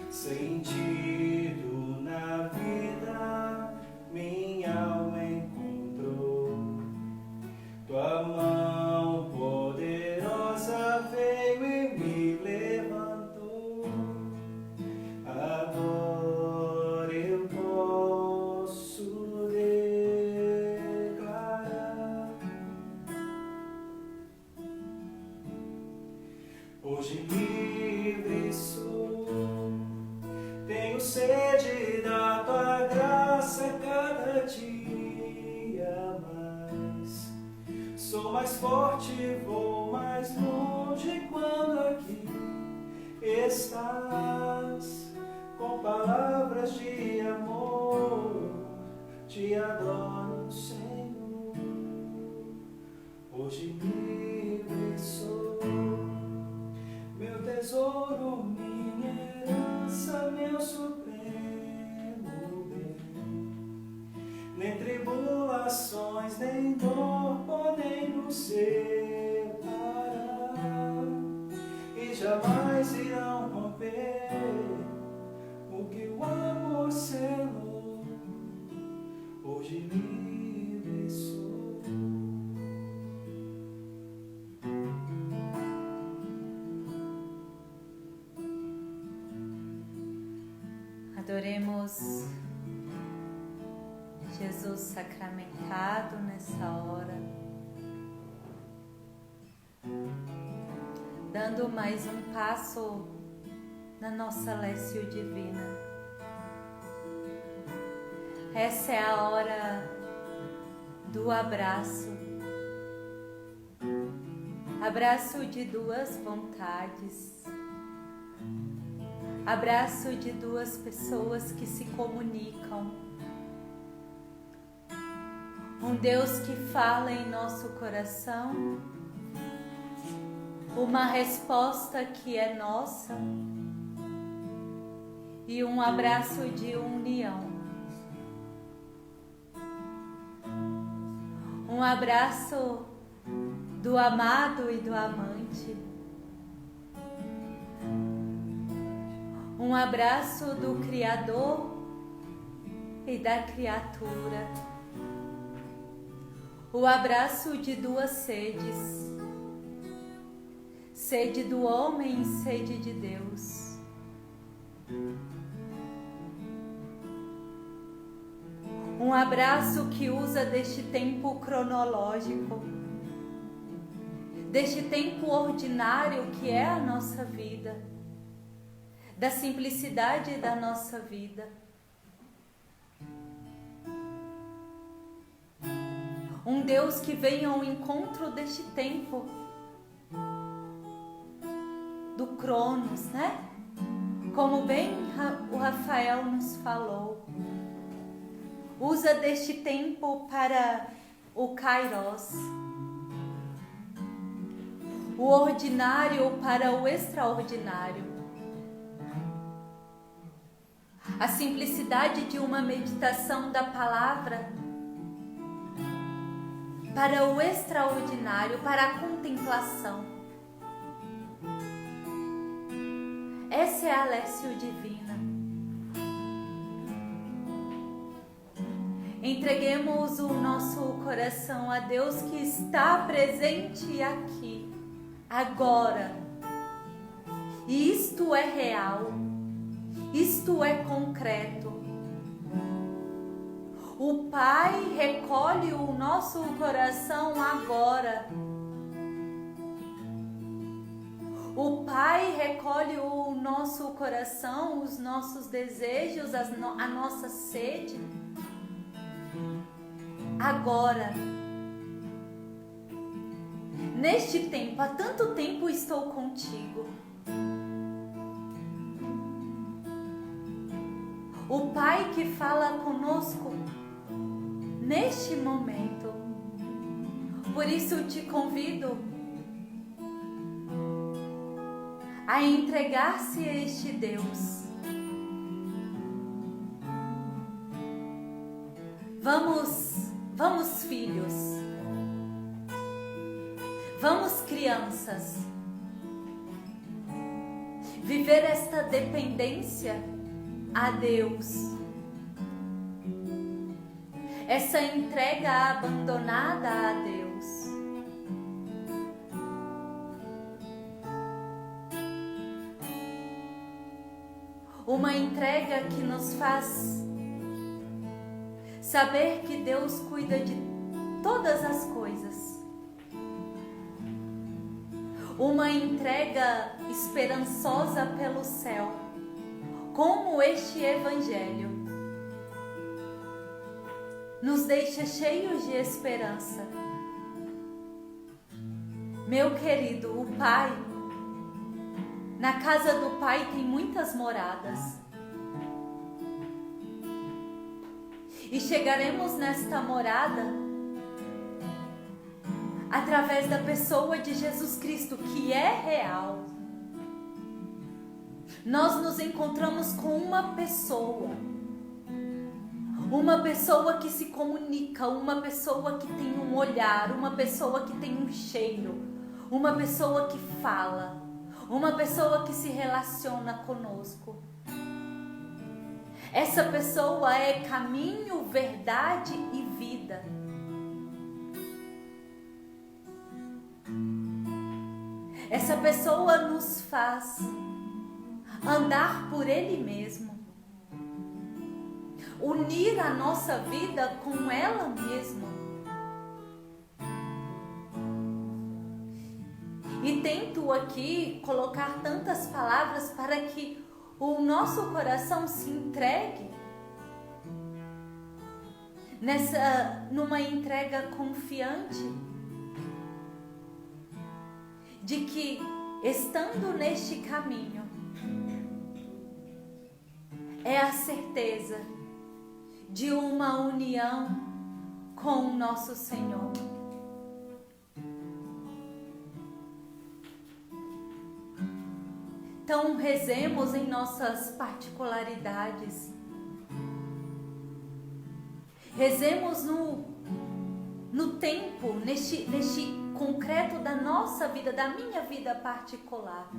A: Sentido na vida, minha alma encontrou. Tua mão poderosa veio e me levantou. Agora eu posso declarar: hoje livre sou. Tenho sede da tua graça cada dia mais. Sou mais forte, vou mais longe quando aqui estás. Com palavras de amor, te adoro, Senhor. Hoje livre sou, meu tesouro, minha herança, meu supremo bem. Nem tribulações, nem dor podem nos separar, e jamais irão romper o que o amor selou. Hoje livre sou.
C: Adoremos Jesus sacramentado nessa hora, dando mais um passo na nossa lécio divina. Essa é a hora do abraço, abraço de duas vontades. Abraço de duas pessoas que se comunicam. Um Deus que fala em nosso coração. Uma resposta que é nossa. E um abraço de união. Um abraço do amado e do amante. Um abraço do Criador e da criatura. O abraço de duas sedes. Sede do homem e sede de Deus. Um abraço que usa deste tempo cronológico, deste tempo ordinário que é a nossa vida, da simplicidade da nossa vida. Um Deus que vem ao encontro deste tempo do Cronos, né? Como bem o Rafael nos falou. Usa deste tempo para o Kairos. O ordinário para o extraordinário. A simplicidade de uma meditação da palavra para o extraordinário, para a contemplação. Essa é a Lécio Divina. Entreguemos o nosso coração a Deus que está presente aqui, agora. E isto é real, isto é concreto. O Pai recolhe o nosso coração agora. O Pai recolhe o nosso coração, os nossos desejos, a nossa sede. Agora. Neste tempo, há tanto tempo estou contigo. O Pai que fala conosco neste momento. Por isso te convido a entregar-se a este Deus. Vamos filhos. Vamos crianças. Viver esta dependência a Deus. Essa entrega abandonada a Deus. Uma entrega que nos faz saber que Deus cuida de todas as coisas. Uma entrega esperançosa pelo céu, como este Evangelho nos deixa cheios de esperança. Meu querido, o Pai, na casa do Pai tem muitas moradas. E chegaremos nesta morada através da pessoa de Jesus Cristo, que é real. Nós nos encontramos com uma pessoa que se comunica, uma pessoa que tem um olhar, uma pessoa que tem um cheiro, uma pessoa que fala, uma pessoa que se relaciona conosco. Essa pessoa é caminho, verdade e vida. Essa pessoa nos faz andar por Ele mesmo, unir a nossa vida com ela mesma. E tento aqui colocar tantas palavras para que o nosso coração se entregue numa entrega confiante de que, estando neste caminho, é a certeza de uma união com o nosso Senhor. Então rezemos em nossas particularidades. Rezemos no tempo, neste concreto da nossa vida, da minha vida particular.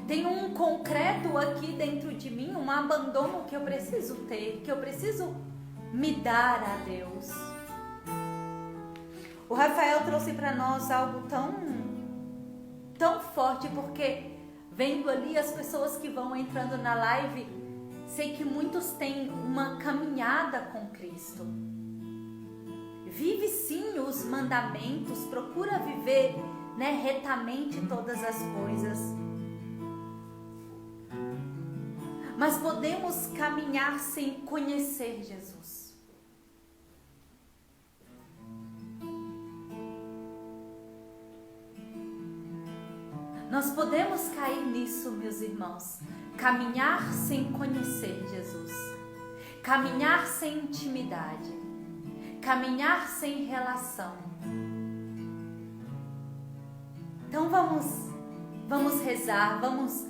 C: Tem um concreto aqui dentro de mim, um abandono que eu preciso ter, que eu preciso me dar a Deus. O Rafael trouxe para nós algo tão forte, porque vendo ali as pessoas que vão entrando na live, sei que muitos têm uma caminhada com Cristo. Vive sim os mandamentos, procura viver retamente todas as coisas. Mas podemos caminhar sem conhecer Jesus. Nós podemos cair nisso, meus irmãos. Caminhar sem conhecer Jesus. Caminhar sem intimidade. Caminhar sem relação. Então vamos rezar, vamos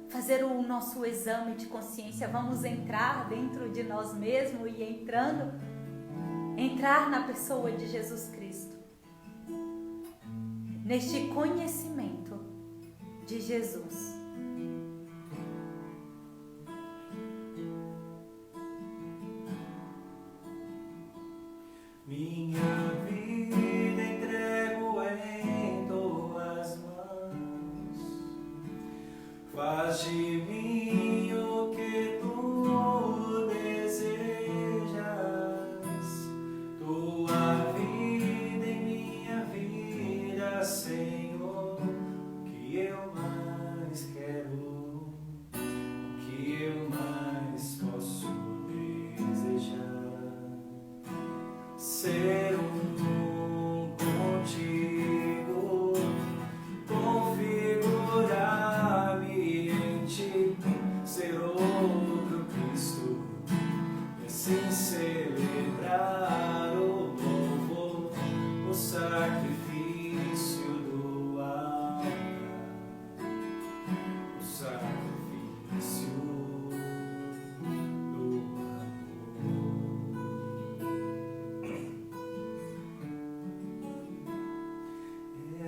C: fazer o nosso exame de consciência, vamos entrar dentro de nós mesmos e entrar na pessoa de Jesus Cristo. Neste conhecimento de Jesus.
A: Minha vida entrego em tuas mãos. Faz de mim o que tu desejas. Tua vida em minha vida, Senhor. O que eu mais quero, o que eu mais posso desejar. Ser contigo, configurar-me em ti, ser outro Cristo, e assim celebrar o louvor, o sacrifício do altar, o sacrifício do amor.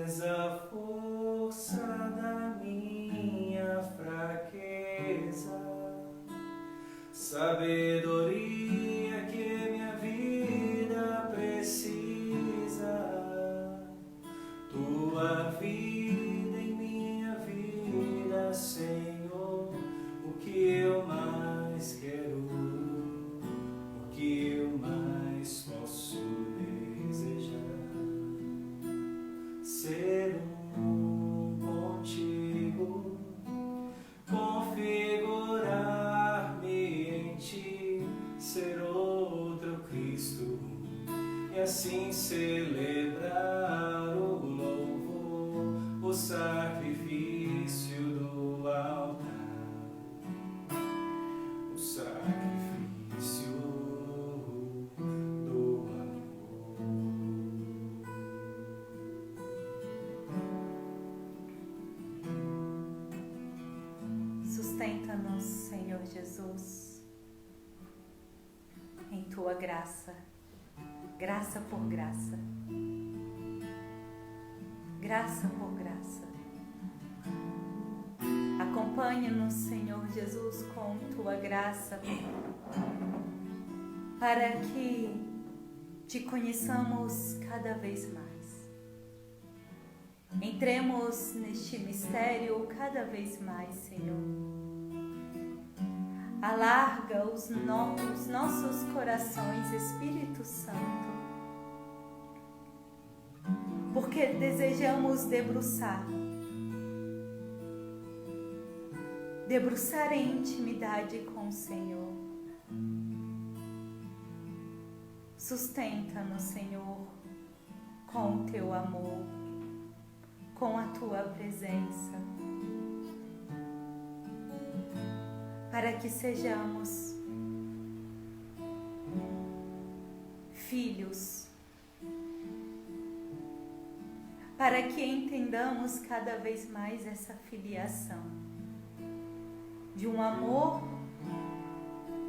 A: És a força da minha fraqueza, sabedoria que minha vida precisa. Tua vida em minha vida, Senhor, o que eu mais quero, o que eu mais posso desejar. Ser contigo, configurar-me em ti, ser outro Cristo, e assim celebrar o louvor, o sacrifício do altar, o sacrifício do amor.
C: Sustenta-nos, Senhor Jesus, em Tua graça, graça por graça, graça por graça. Acompanha-nos, Senhor Jesus, com Tua graça, para que Te conheçamos cada vez mais. Entremos neste mistério cada vez mais, Senhor. Alarga os nossos corações, Espírito Santo, porque desejamos debruçar em intimidade com o Senhor. Sustenta-nos, Senhor, com o Teu amor, com a Tua presença, para que sejamos filhos, para que entendamos cada vez mais essa filiação de um amor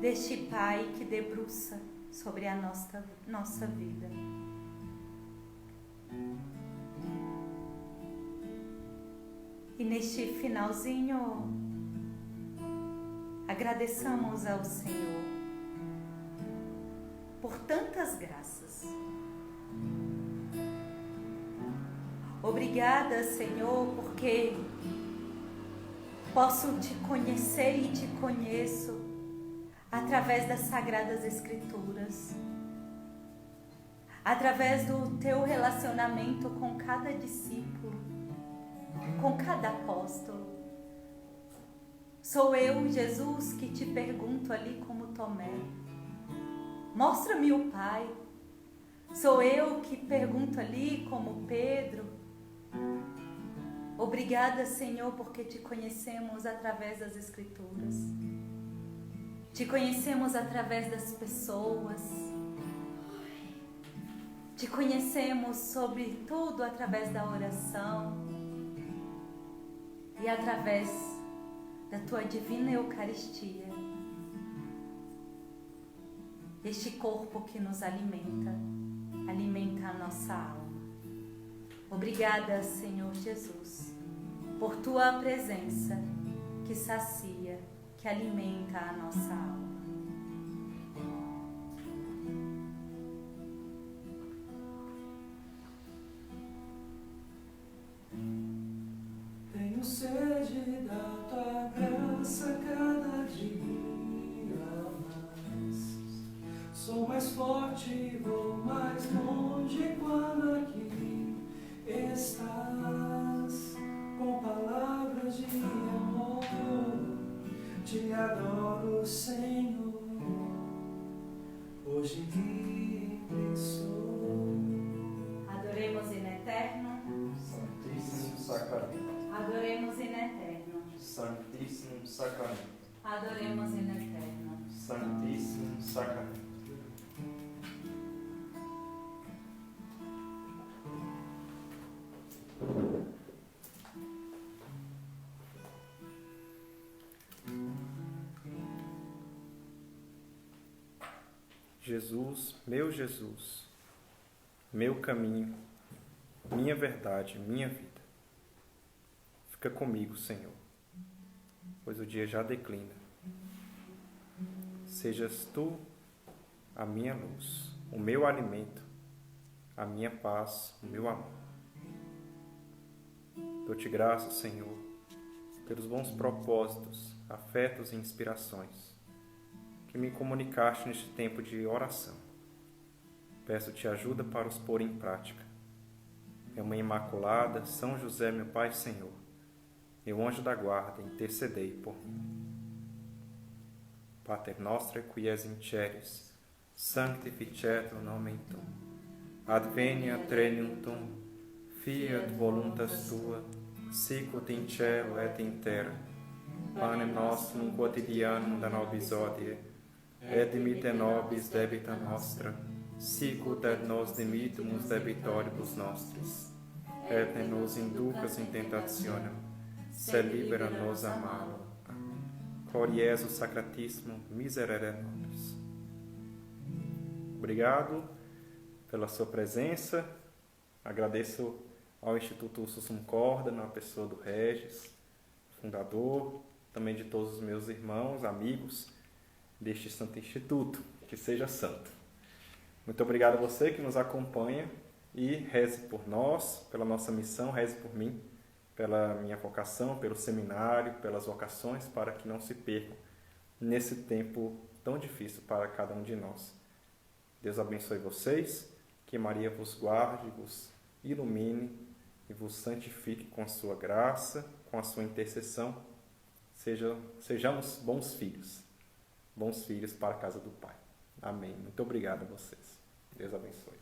C: deste Pai que debruça sobre a nossa vida. E neste finalzinho, agradeçamos ao Senhor por tantas graças. Obrigada, Senhor, porque posso Te conhecer e Te conheço através das Sagradas Escrituras, através do Teu relacionamento com cada discípulo, com cada apóstolo. Sou eu, Jesus, que te pergunto ali como Tomé: mostra-me o Pai. Sou eu que pergunto ali como Pedro. Obrigada, Senhor, porque te conhecemos através das Escrituras. Te conhecemos através das pessoas. Te conhecemos, sobretudo, através da oração e através da tua divina Eucaristia. Este corpo que nos alimenta, alimenta a nossa alma. Obrigada, Senhor Jesus, por tua presença que sacia, que alimenta a nossa alma.
A: Tenho sede da tua graça cada dia mais. Sou mais forte, vou mais longe quando aqui estás. Com palavras de amor, te adoro, Senhor. Hoje livre sou.
C: Adoremos in eterno.
B: Santíssimo Sacramento.
C: Adoremos in eterno.
B: Santíssimo Sacramento.
C: Adoremos in eterno.
B: Santíssimo Sacramento. Jesus, meu caminho, minha verdade, minha vida. Fica comigo, Senhor, pois o dia já declina. Sejas tu a minha luz, o meu alimento, a minha paz, o meu amor. Dou-te graças, Senhor, pelos bons propósitos, afetos e inspirações que me comunicaste neste tempo de oração. Peço-te ajuda para os pôr em prática. Minha Mãe Imaculada, São José, meu Pai e Senhor, meu anjo da guarda, intercedei por mim. Pater noster, qui es in celis, sanctificetur nomen tuum. Adveniat regnum tuum, fiat voluntas tua, sicut in cielo et in terra. Panem nostrum quotidianum da nobis hodie, et dimitte nobis debita nostra, sicut et nos dimittimus debitoribus nostris. Et ne nos inducas in tentationem, sed libera nos a malo. Cor Jesus Sacratíssimo, miserere nobis. Obrigado pela sua presença. Agradeço ao Instituto Sussum Corda, na pessoa do Regis, fundador, também de todos os meus irmãos, amigos deste Santo Instituto. Que seja santo. Muito obrigado a você que nos acompanha e reze por nós, pela nossa missão, reze por mim, pela minha vocação, pelo seminário, pelas vocações, para que não se percam nesse tempo tão difícil para cada um de nós. Deus abençoe vocês, que Maria vos guarde, vos ilumine e vos santifique com a sua graça, com a sua intercessão. Sejamos bons filhos para a casa do Pai. Amém. Muito obrigado a vocês. Deus abençoe.